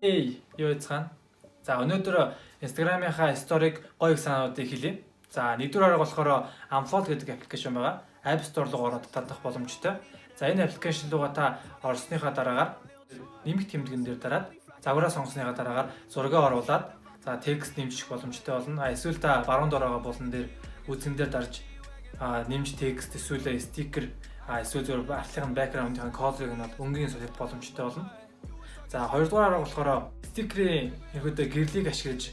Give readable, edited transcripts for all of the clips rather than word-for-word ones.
Эй, юу яцгаана? За өнөөдөр Instagram-ийнхаа сториг гоё их санаудыг хэлье. За нэгдүгээр арга болохоор Unfold гэдэг аппликейшн байгаа. App Store руу ороод татах боломжтой. За энэ аппликейшн руугаа та орсныхаа дараагаар нэмэх тэмдгэн дээр дараад загвараа сонгосныхаа дараагаар зургаа оруулаад за текст нэмжих боломжтой болно. Эсвэл та баруун дороогаа булан дээр үзэн дээр дарж нэмж текст эсвэл стикер эсвэл зөв артлын бэкграундын колорыг нь өнгийн солих боломжтой болно. За хоёрдугаар арга болохоор стикерийн ерөөдөө гэрлийг ашиглаж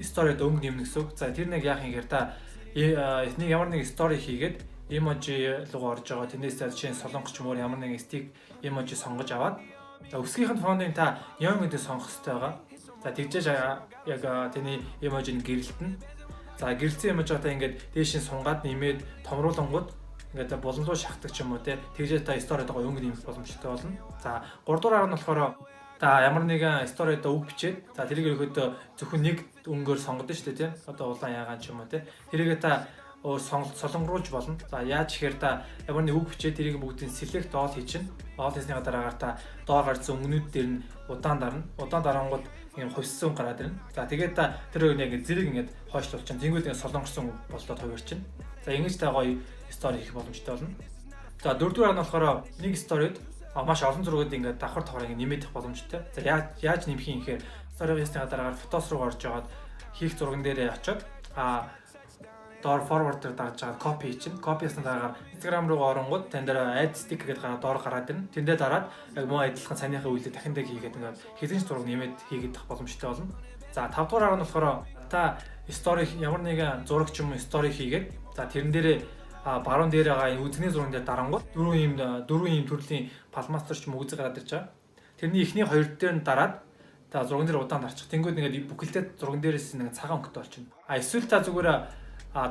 сторид өнгө нэмнэ гэсэн үг. За тэр нэг яах юм гэхээр та энийг ямар нэг стори хийгээд эможи руу орж байгаа тэрнээс жишээ нь солонгоч мөр ямар нэгэн стик эможи сонгож аваад өсгийнх нь фондыг та юм гэдэг сонгох хэрэгтэй байгаа. За тэгжээж яг тэний эможийг гэрэлтэн. За гэрэлцсэн эможигаа ингээд дээш нь сунгаад нэмээд томруулангууд ингээд болон руу шахдаг ч юм уу те тэгжээ та сторид байгаа өнгө нэмэх боломжтой болно. За 3 дугаар арга нь болохоор та ямар нэгэн сторид үг бичээд за тэрийг ерөөдөө зөвхөн нэг өнгөөр сонгодсон шүү дээ тийм одоо улаан ягаан ч юм уу тийм тэрийг та солонгоруулж болно. За яаж ихээр та ямар нэг үг бичээд тэрийг бүгдийг select all хийчин. All хийсний дараагаар та доор гарсан өнгөнүүд дээр нь удаан дарна. Удаан дарангууд ийм хувьссан гараад ирнэ. За тэгээд та тэр яг зэрэг ингээд хойшлуулж чинь тэнгууд ингээд солонгорсон болоод хувирчин. За ингэж та гоё стори хийх боломжтой болно. За дөрөвдүгээр нь болохоор нэг сторид маш олон зургууд ингээд давхар давхар ингээд нэмэгдэх боломжтой. За яаж нэмэх юм гэхээр сторийн дараагаар фотос руу орж яваад хийх зурган дээрээ очиод доор forward-ээр дарж байгаа copy чинь copy-ийн дараагаар Instagram руу оронгууд тань дээр add stick гэдэг гараад доор гараад ирнэ. Тэндээ дараад яг муу адилхан санийхаа үйлдэл дахин хийгээд ингээд хэзээ ч зураг нэмээд хийгдэх боломжтой болно. За 5 дугаар арга нь болохоор та story ямар нэгэн зураг ч юм уу story хийгээд за тэрэн дээрээ баруун дээр байгаа үзэгний зурган дээр дарангууд дөрвөн ийм төрлийн палмастер ч юм уу үзэг гараад ирж байгаа. Тэрний эхний хоёр дээр нь дараад та зурган дээр удаан дарчих. Тэнгүүд ингээд бүхэлдээ зурган дээрээс нэг цагаан өнгөтэй болчихно. Эсвэл та зүгээр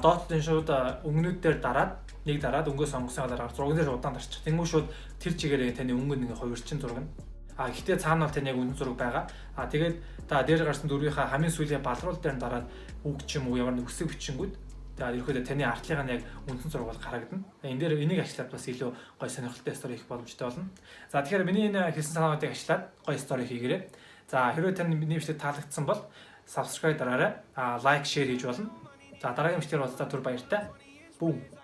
доотлын шууд өнгөнүүд дээр дараад өнгөө сонгосны дараагаар зурган дээр удаан дарчих. Тэнгүү шууд тэр чигээрээ таны өнгө нэг хувирчин зураг нь. Гэхдээ цаана бол таны яг үнэн зураг байгаа. Тэгээд та дээр гарсан дөрвийнхаа хамгийн сүүлийн балруул дээр нь дараад үг ч юм уу ямар нэг үсэг бичингүүд за ерөөдөө таны артлыг нь яг үндсэн зураг бол харагдана. Энэ дээр энийг ашиглаад бас илүү гоё сонирхолтой стори хийх боломжтой болно. За тэгэхээр миний энэ хэлсэн санаудыг ашиглаад гоё стори хийгээрэй. За хэрвээ тань миний бичлэг таалагдсан бол subscribe дараарай. Лайк, share хийж болно. За дараагийн бичлэгээр уулзлаа түр баяртай. Бүү.